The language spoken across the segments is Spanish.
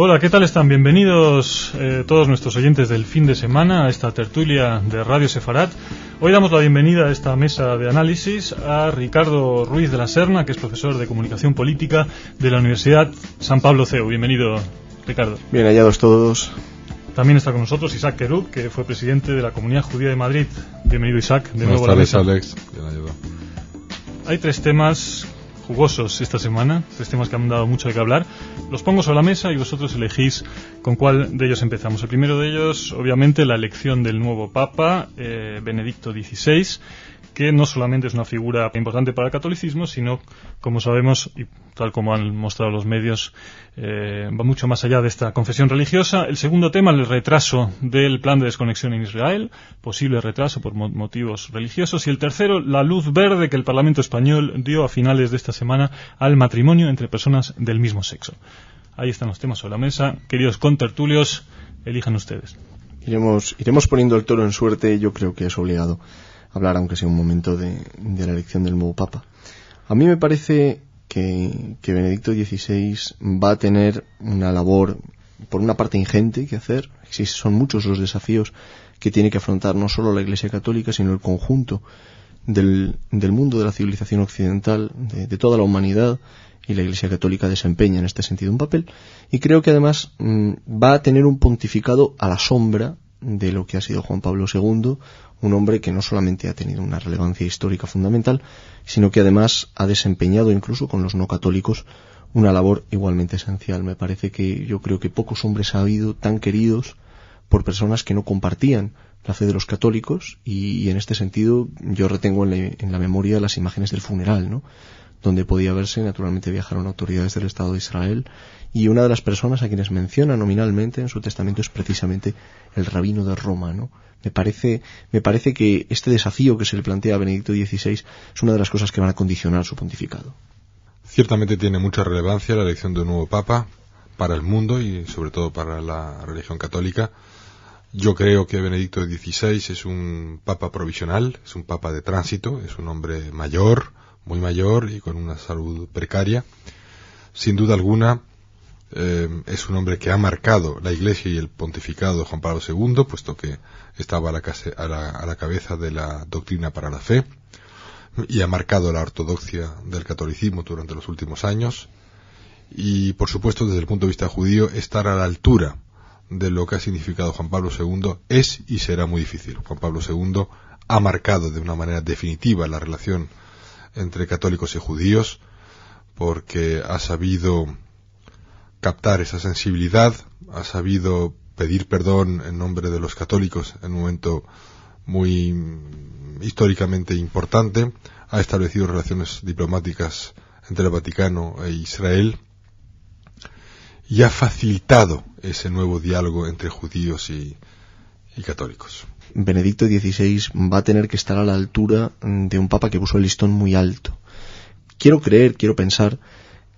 Hola, ¿qué tal están? Bienvenidos todos nuestros oyentes del fin de semana a esta tertulia de Radio Sefarat. Hoy damos la bienvenida a esta mesa de análisis a Ricardo Ruiz de la Serna, que es profesor de Comunicación Política de la Universidad San Pablo CEU. Bienvenido, Ricardo. Bien hallados todos. También está con nosotros Isaac Querub, que fue presidente de la Comunidad Judía de Madrid. Bienvenido, Isaac, de nuevo a la mesa. Alex. Bien hallado. Hay tres temas jugosos esta semana, tres temas que han dado mucho de qué hablar. Los pongo sobre la mesa y vosotros elegís con cuál de ellos empezamos. El primero de ellos, obviamente, la elección del nuevo Papa, Benedicto XVI, que no solamente es una figura importante para el catolicismo, sino, como sabemos, y tal como han mostrado los medios, va mucho más allá de esta confesión religiosa. El segundo tema, el retraso del plan de desconexión en Israel, posible retraso por motivos religiosos. Y el tercero, la luz verde que el Parlamento español dio a finales de esta semana al matrimonio entre personas del mismo sexo. Ahí están los temas sobre la mesa. Queridos contertulios, elijan ustedes. Iremos poniendo el toro en suerte. Yo creo que es obligado hablar, aunque sea un momento, de la elección del nuevo Papa. A mí me parece que Benedicto XVI va a tener una labor, por una parte, ingente que hacer. Son muchos los desafíos que tiene que afrontar no solo la Iglesia Católica, sino el conjunto del mundo de la civilización occidental, de toda la humanidad, y la Iglesia Católica desempeña en este sentido un papel. Y creo que además va a tener un pontificado a la sombra de lo que ha sido Juan Pablo II, un hombre que no solamente ha tenido una relevancia histórica fundamental, sino que además ha desempeñado, incluso con los no católicos, una labor igualmente esencial. Yo creo que pocos hombres ha habido tan queridos por personas que no compartían la fe de los católicos, y en este sentido yo retengo en la memoria las imágenes del funeral, ¿no?, donde podía verse, naturalmente viajaron autoridades del Estado de Israel, y una de las personas a quienes menciona nominalmente en su testamento es precisamente el rabino de Roma, ¿no? Me parece que este desafío que se le plantea a Benedicto XVI es una de las cosas que van a condicionar su pontificado. Ciertamente tiene mucha relevancia la elección de un nuevo Papa para el mundo y sobre todo para la religión católica. Yo creo que Benedicto XVI es un Papa provisional, es un Papa de tránsito, es un hombre mayor, muy mayor y con una salud precaria. Sin duda alguna es un hombre que ha marcado la Iglesia y el pontificado de Juan Pablo II, puesto que estaba a la cabeza de la doctrina para la fe y ha marcado la ortodoxia del catolicismo durante los últimos años. Y por supuesto, desde el punto de vista judío, estar a la altura de lo que ha significado Juan Pablo II es y será muy difícil. Juan Pablo II ha marcado de una manera definitiva la relación entre católicos y judíos, porque ha sabido captar esa sensibilidad, ha sabido pedir perdón en nombre de los católicos en un momento muy históricamente importante, ha establecido relaciones diplomáticas entre el Vaticano e Israel y ha facilitado ese nuevo diálogo entre judíos y católicos. Benedicto XVI va a tener que estar a la altura de un papa que puso el listón muy alto. Quiero pensar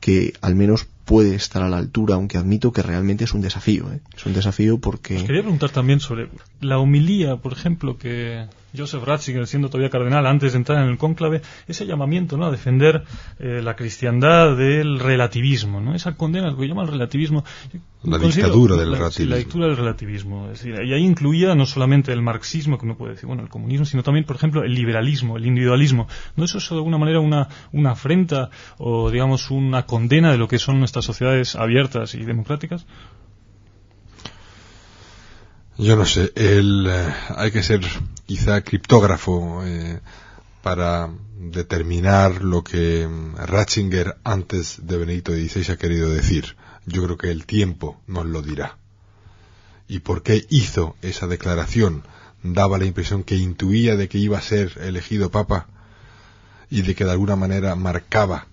que al menos puede estar a la altura, aunque admito que realmente es un desafío, ¿eh? Es un desafío porque... Os quería preguntar también sobre la homilía, por ejemplo, que Joseph Ratzinger, siendo todavía cardenal, antes de entrar en el cónclave, ese llamamiento, ¿no?, a defender la cristiandad del relativismo, ¿no?, esa condena, lo que llama el relativismo. La dictadura del relativismo. Sí, la dictadura del relativismo. Es decir, y ahí incluía no solamente el marxismo, que uno puede decir, bueno, el comunismo, sino también, por ejemplo, el liberalismo, el individualismo. ¿No es eso de alguna manera una afrenta o, digamos, una condena de lo que son nuestras sociedades abiertas y democráticas? Yo no sé, hay que ser quizá criptógrafo para determinar lo que Ratzinger antes de Benedicto XVI ha querido decir. Yo creo que el tiempo nos lo dirá. ¿Y por qué hizo esa declaración? Daba la impresión que intuía de que iba a ser elegido Papa y de que de alguna manera marcaba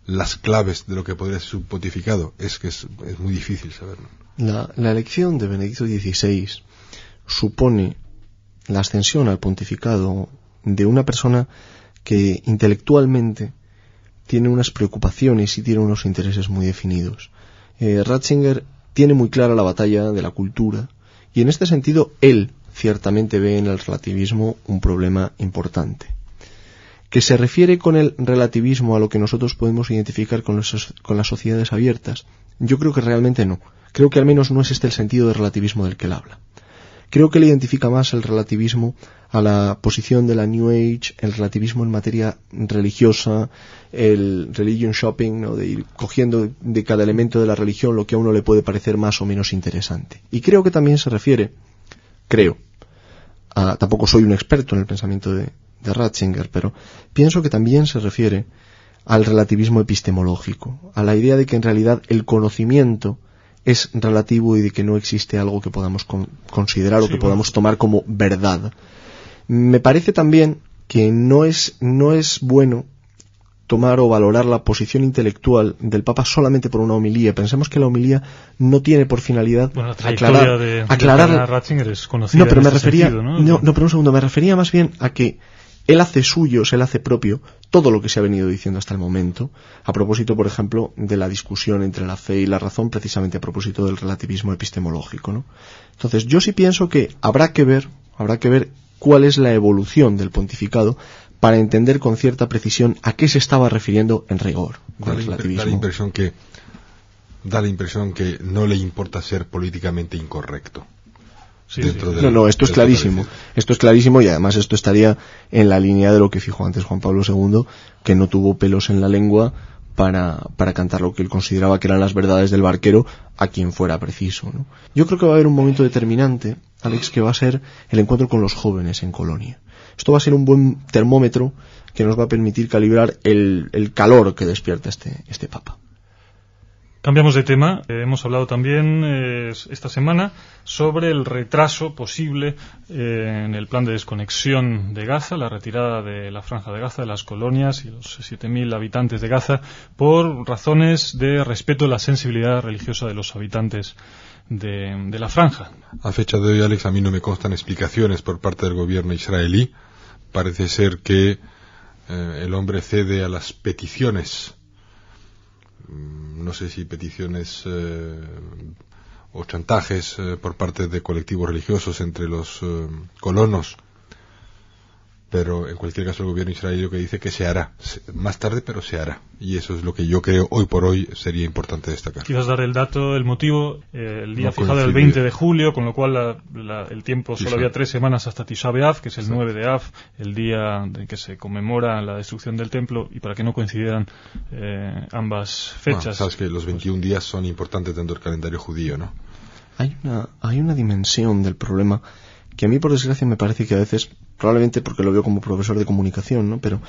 las claves de lo que podría ser su pontificado. Es muy difícil saberlo. La elección de Benedicto XVI supone la ascensión al pontificado de una persona que intelectualmente tiene unas preocupaciones y tiene unos intereses muy definidos. Ratzinger tiene muy clara la batalla de la cultura, y en este sentido él ciertamente ve en el relativismo un problema importante. ¿Que se refiere con el relativismo a lo que nosotros podemos identificar con las sociedades abiertas? Yo creo que realmente no. Creo que al menos no es este el sentido de relativismo del que él habla. Creo que le identifica más el relativismo a la posición de la New Age, el relativismo en materia religiosa, el religion shopping, ¿no? De ir cogiendo de cada elemento de la religión lo que a uno le puede parecer más o menos interesante. Y creo que también se refiere, tampoco soy un experto en el pensamiento de Ratzinger, pero pienso que también se refiere al relativismo epistemológico, a la idea de que en realidad el conocimiento es relativo y de que no existe algo que podamos considerar o que podamos tomar como verdad. Me parece también que no es bueno tomar o valorar la posición intelectual del Papa solamente por una homilía. Pensemos que la homilía no tiene por finalidad aclarar de Ratzinger es conocida. No, pero me refería, pero un segundo, me refería más bien a que él hace suyos, él hace propio todo lo que se ha venido diciendo hasta el momento, a propósito, por ejemplo, de la discusión entre la fe y la razón, precisamente a propósito del relativismo epistemológico, ¿no? Entonces, yo sí pienso que habrá que ver cuál es la evolución del pontificado para entender con cierta precisión a qué se estaba refiriendo en rigor del relativismo. Da la impresión que no le importa ser políticamente incorrecto. Sí. Esto es clarísimo. Esto es clarísimo y además esto estaría en la línea de lo que fijó antes Juan Pablo II, que no tuvo pelos en la lengua para cantar lo que él consideraba que eran las verdades del barquero a quien fuera preciso, ¿no? Yo creo que va a haber un momento determinante, Alex, que va a ser el encuentro con los jóvenes en Colonia. Esto va a ser un buen termómetro que nos va a permitir calibrar el calor que despierta este Papa. Cambiamos de tema. Hemos hablado también esta semana sobre el retraso posible en el plan de desconexión de Gaza, la retirada de la franja de Gaza, de las colonias y los 7.000 habitantes de Gaza, por razones de respeto a la sensibilidad religiosa de los habitantes de la franja. A fecha de hoy, Alex, a mí no me constan explicaciones por parte del gobierno israelí. Parece ser que el hombre cede a las peticiones, no sé si peticiones o chantajes por parte de colectivos religiosos entre los colonos, pero en cualquier caso el gobierno israelí lo que dice que se hará más tarde, pero se hará, y eso es lo que yo creo hoy por hoy sería importante destacar. Quizás dar el dato, el motivo, el día fijado era el 20 de julio, con lo cual el tiempo solo había 3 semanas hasta Tisha B'Av, que es el 9 de Av, el día en que se conmemora la destrucción del templo, y para que no coincidieran ambas fechas. Sabes que los 21 días son importantes dentro del calendario judío, ¿no? Hay una dimensión del problema que a mí, por desgracia, me parece que a veces, probablemente porque lo veo como profesor de comunicación, ¿no? Pero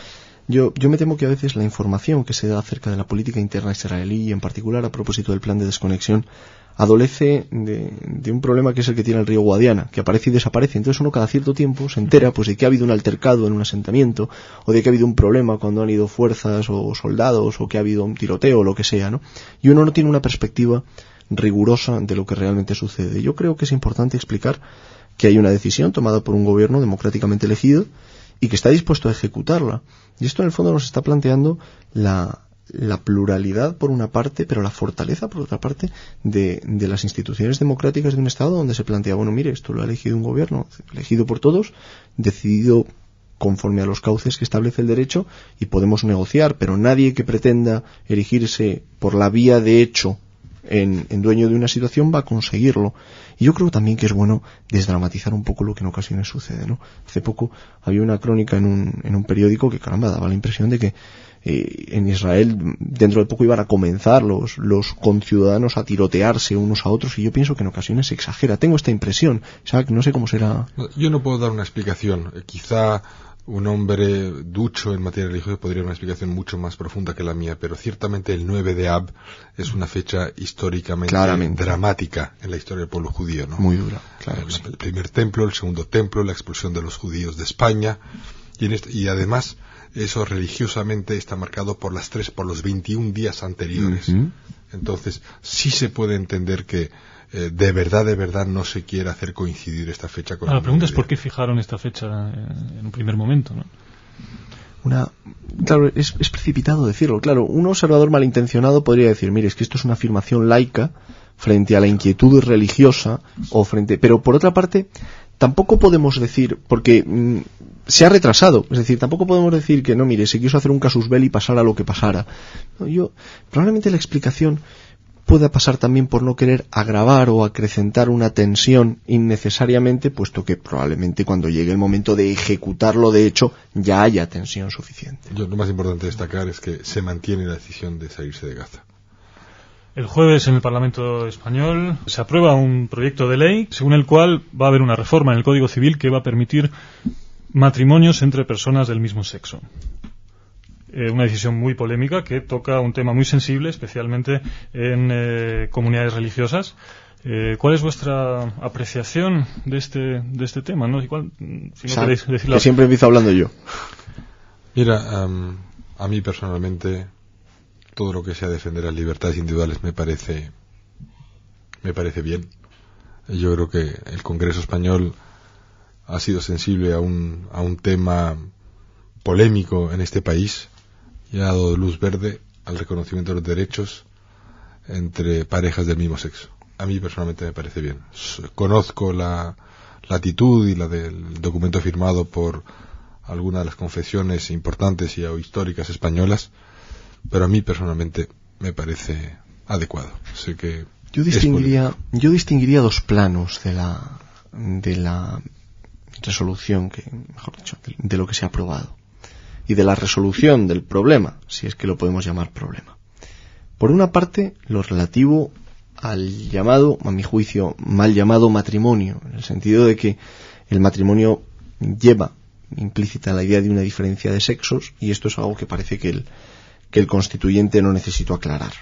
yo me temo que a veces la información que se da acerca de la política interna israelí, y en particular a propósito del plan de desconexión, adolece de un problema que es el que tiene el río Guadiana, que aparece y desaparece. Entonces uno cada cierto tiempo se entera pues de que ha habido un altercado en un asentamiento, o de que ha habido un problema cuando han ido fuerzas o soldados, o que ha habido un tiroteo o lo que sea, ¿no? Y uno no tiene una perspectiva rigurosa de lo que realmente sucede. Yo creo que es importante explicar que hay una decisión tomada por un gobierno democráticamente elegido y que está dispuesto a ejecutarla. Y esto en el fondo nos está planteando la pluralidad por una parte, pero la fortaleza por otra parte de las instituciones democráticas de un Estado, donde se plantea, bueno, mire, esto lo ha elegido un gobierno, elegido por todos, decidido conforme a los cauces que establece el derecho, y podemos negociar, pero nadie que pretenda erigirse por la vía de hecho en dueño de una situación va a conseguirlo. Y yo creo también que es bueno desdramatizar un poco lo que en ocasiones sucede, ¿no? Hace poco había una crónica en un periódico que, caramba, daba la impresión de que en Israel dentro de poco iban a comenzar los conciudadanos a tirotearse unos a otros, y yo pienso que en ocasiones se exagera. Tengo esta impresión, Isaac, no sé cómo será. Yo no puedo dar una explicación. Quizá un hombre ducho en materia religiosa podría dar una explicación mucho más profunda que la mía, pero ciertamente el 9 de Ab es una fecha históricamente dramática en la historia del pueblo judío, ¿no? Muy dura, claro. El primer templo, el segundo templo, la expulsión de los judíos de España, y además eso religiosamente está marcado por los 21 días anteriores. Uh-huh. Entonces sí se puede entender que de verdad no se quiere hacer coincidir esta fecha con la pregunta es por qué fijaron esta fecha en un primer momento, ¿no? Claro, es precipitado decirlo. Claro, un observador malintencionado podría decir, mire, es que esto es una afirmación laica frente a la inquietud religiosa, pero por otra parte tampoco podemos decir, porque se ha retrasado, es decir, tampoco podemos decir que no, mire, se quiso hacer un casus belli y pasara lo que pasara. No, probablemente la explicación pueda pasar también por no querer agravar o acrecentar una tensión innecesariamente, puesto que probablemente cuando llegue el momento de ejecutarlo de hecho ya haya tensión suficiente. Lo más importante destacar es que se mantiene la decisión de salirse de Gaza. El jueves en el Parlamento español se aprueba un proyecto de ley según el cual va a haber una reforma en el Código Civil que va a permitir matrimonios entre personas del mismo sexo. Una decisión muy polémica que toca un tema muy sensible, especialmente en comunidades religiosas. ¿Cuál es vuestra apreciación de este tema? ¿No? Igual, si no queréis decirlo. Que siempre empiezo hablando yo. Mira, a mí personalmente todo lo que sea defender las libertades individuales me parece bien. Yo creo que el Congreso español ha sido sensible a un tema polémico en este país y ha dado luz verde al reconocimiento de los derechos entre parejas del mismo sexo. A mí personalmente me parece bien. Conozco la actitud y la del documento firmado por algunas de las confesiones importantes y históricas españolas, pero a mí personalmente me parece adecuado. Sé que yo distinguiría dos planos de la resolución, mejor dicho, de lo que se ha aprobado y de la resolución del problema, si es que lo podemos llamar problema. Por una parte, lo relativo al llamado, a mi juicio, mal llamado matrimonio, en el sentido de que el matrimonio lleva implícita la idea de una diferencia de sexos, y esto es algo que parece que el constituyente no necesitó aclarar.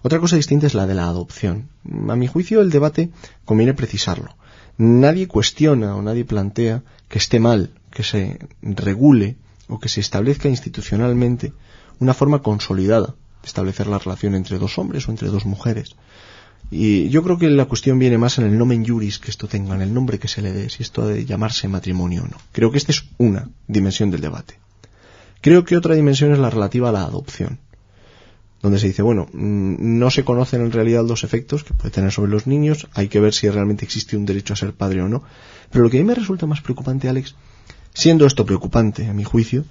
Otra cosa distinta es la de la adopción. A mi juicio, el debate conviene precisarlo. Nadie cuestiona o nadie plantea que esté mal que se regule o que se establezca institucionalmente una forma consolidada de establecer la relación entre dos hombres o entre dos mujeres. Y yo creo que la cuestión viene más en el nomen juris que esto tenga, en el nombre que se le dé, si esto ha de llamarse matrimonio o no. Creo que esta es una dimensión del debate. Creo que otra dimensión es la relativa a la adopción, donde se dice, bueno, no se conocen en realidad los efectos que puede tener sobre los niños, hay que ver si realmente existe un derecho a ser padre o no. Pero lo que a mí me resulta más preocupante, Alex, siendo esto preocupante, a mi juicio,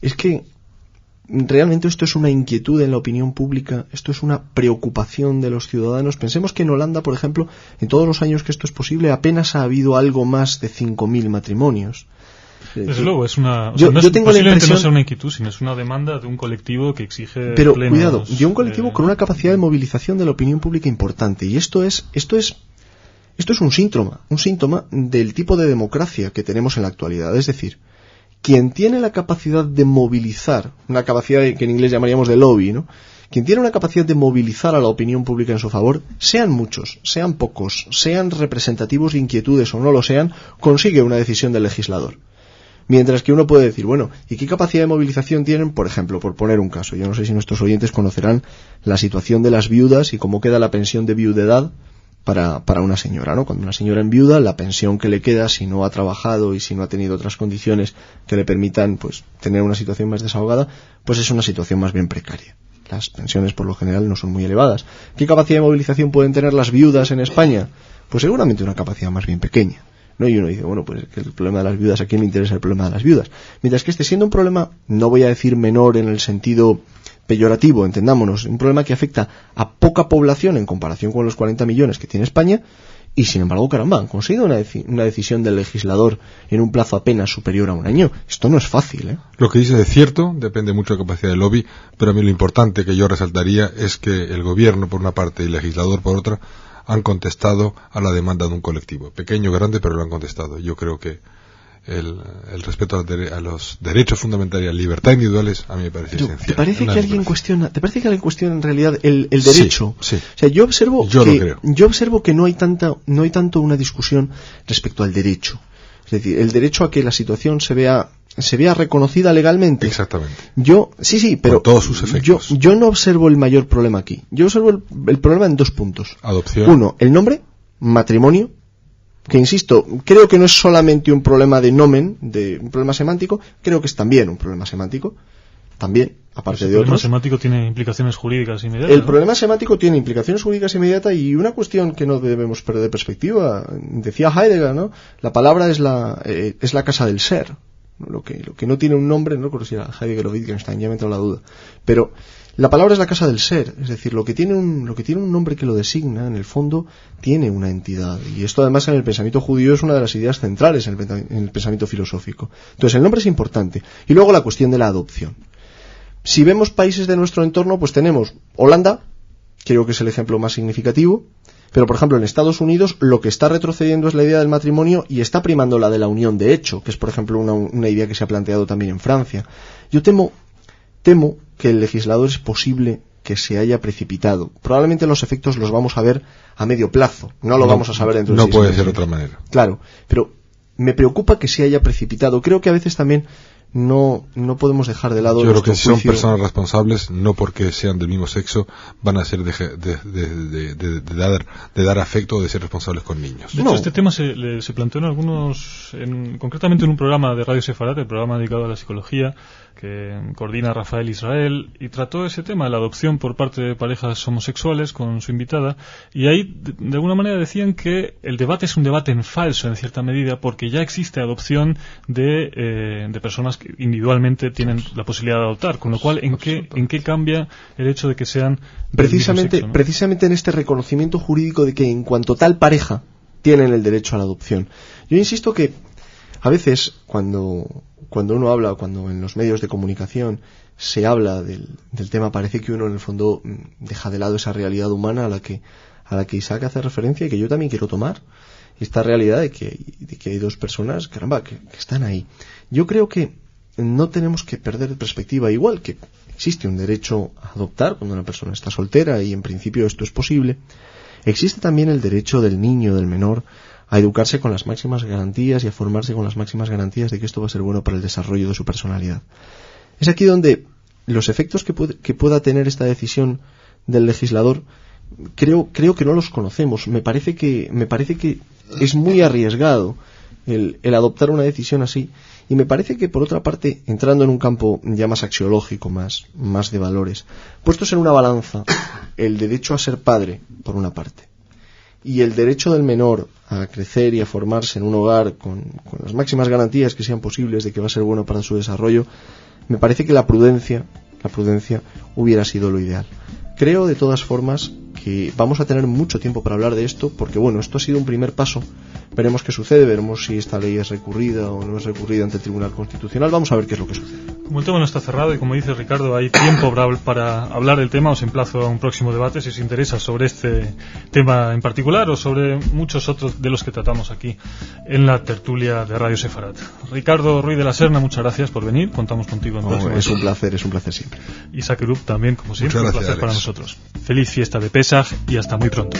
es que realmente esto es una inquietud en la opinión pública, esto es una preocupación de los ciudadanos. Pensemos que en Holanda, por ejemplo, en todos los años que esto es posible, apenas ha habido algo más de 5.000 matrimonios. Desde luego, es una... yo tengo la impresión, no es una inquietud, sino es una demanda de un colectivo que exige... Pero, cuidado, de un colectivo con una capacidad de movilización de la opinión pública importante. Y esto es un síntoma del tipo de democracia que tenemos en la actualidad. Es decir, quien tiene la capacidad de movilizar, una capacidad que en inglés llamaríamos de lobby, ¿no? Quien tiene una capacidad de movilizar a la opinión pública en su favor, sean muchos, sean pocos, sean representativos de inquietudes o no lo sean, consigue una decisión del legislador. Mientras que uno puede decir, bueno, ¿y qué capacidad de movilización tienen? Por ejemplo, por poner un caso, yo no sé si nuestros oyentes conocerán la situación de las viudas y cómo queda la pensión de viudedad para una señora, ¿no? Cuando una señora enviuda, la pensión que le queda, si no ha trabajado y si no ha tenido otras condiciones que le permitan, pues, tener una situación más desahogada, pues es una situación más bien precaria. Las pensiones, por lo general, no son muy elevadas. ¿Qué capacidad de movilización pueden tener las viudas en España? Pues seguramente una capacidad más bien pequeña, ¿no? Y uno dice, bueno, pues que el problema de las viudas, ¿a quién le interesa el problema de las viudas? Mientras que este, siendo un problema, no voy a decir menor en el sentido peyorativo, entendámonos, un problema que afecta a poca población en comparación con los 40 millones que tiene España, y sin embargo, caramba, han conseguido una decisión del legislador en un plazo apenas superior a un año. Esto no es fácil, ¿eh? Lo que dice es cierto, depende mucho de la capacidad del lobby, pero a mí lo importante que yo resaltaría es que el gobierno por una parte y el legislador por otra han contestado a la demanda de un colectivo, pequeño o grande, pero lo han contestado. Yo creo que el respeto a los derechos fundamentales y a las libertades individuales a mí me parece esencial. ¿Te parece que alguien cuestiona en realidad el derecho? Sí. O sea, yo observo que no hay tanto una discusión respecto al derecho. Es decir, el derecho a que la situación se vea reconocida legalmente. Exactamente. Pero con todos sus efectos. Yo no observo el mayor problema aquí. Yo observo el problema en dos puntos. Adopción. Uno, el nombre, matrimonio, que insisto, creo que no es solamente un problema de nomen, de un problema semántico, creo que es también un problema semántico. también, aparte de otros. El problema otros. semántico tiene implicaciones jurídicas inmediatas. El problema semántico tiene implicaciones jurídicas inmediatas y una cuestión que no debemos perder de perspectiva. Decía Heidegger, ¿no? La palabra es la casa del ser. Lo que no tiene un nombre, no recuerdo si era Heidegger o Wittgenstein, ya me entra la duda. Pero la palabra es la casa del ser, es decir, lo que tiene un nombre que lo designa, en el fondo, tiene una entidad. Y esto además en el pensamiento judío es una de las ideas centrales en el pensamiento filosófico. Entonces el nombre es importante. Y luego la cuestión de la adopción. Si vemos países de nuestro entorno, pues tenemos Holanda, creo que es el ejemplo más significativo, pero por ejemplo en Estados Unidos lo que está retrocediendo es la idea del matrimonio y está primando la de la unión de hecho, que es por ejemplo una idea que se ha planteado también en Francia. Yo temo que el legislador es posible que se haya precipitado. Probablemente los efectos los vamos a ver a medio plazo, no lo vamos a saber dentro de 6 meses. No puede ser de otra manera. Claro, pero me preocupa que se haya precipitado. Creo que a veces también no podemos dejar de lado. Yo creo que si son juicio. personas responsables, no porque sean del mismo sexo, van a ser de dar afecto o de ser responsables con niños. De hecho, este tema se planteó en algunos, concretamente en un programa de Radio Sefarat, el programa dedicado a la psicología, que coordina Rafael Israel, y trató ese tema, la adopción por parte de parejas homosexuales, con su invitada, y ahí de alguna manera decían que el debate es un debate en falso en cierta medida, porque ya existe adopción de personas que individualmente tienen la posibilidad de adoptar, con lo cual ¿en qué cambia el hecho de que sean precisamente sexo, ¿no? Precisamente en este reconocimiento jurídico de que en cuanto tal pareja tienen el derecho a la adopción. Yo insisto que a veces cuando uno habla, cuando en los medios de comunicación se habla del tema, parece que uno en el fondo deja de lado esa realidad humana a la que Isaac hace referencia y que yo también quiero tomar, esta realidad de que hay dos personas, caramba, que están ahí. Yo creo que no tenemos que perder de perspectiva, igual que existe un derecho a adoptar cuando una persona está soltera y en principio esto es posible, existe también el derecho del niño, del menor, a educarse con las máximas garantías y a formarse con las máximas garantías de que esto va a ser bueno para el desarrollo de su personalidad. Es aquí donde los efectos que pueda tener esta decisión del legislador creo que no los conocemos. Me parece que es muy arriesgado el adoptar una decisión así, y me parece que por otra parte, entrando en un campo ya más axiológico, más de valores, puestos en una balanza el derecho a ser padre por una parte y el derecho del menor a crecer y a formarse en un hogar con las máximas garantías que sean posibles de que va a ser bueno para su desarrollo, me parece que la prudencia hubiera sido lo ideal. Creo de todas formas que vamos a tener mucho tiempo para hablar de esto, porque bueno, esto ha sido un primer paso. Veremos qué sucede, veremos si esta ley es recurrida o no es recurrida ante el Tribunal Constitucional. Vamos a ver qué es lo que sucede. Como el tema no está cerrado y como dice Ricardo, hay tiempo para hablar del tema, os emplazo a un próximo debate si os interesa sobre este tema en particular o sobre muchos otros de los que tratamos aquí en la tertulia de Radio Sefarat. Ricardo Ruiz de la Serna, muchas gracias por venir, contamos contigo en próximo. Es un placer siempre. Isaac Erup también, como siempre, un placer para nosotros. Feliz fiesta de Pesaj y hasta muy pronto.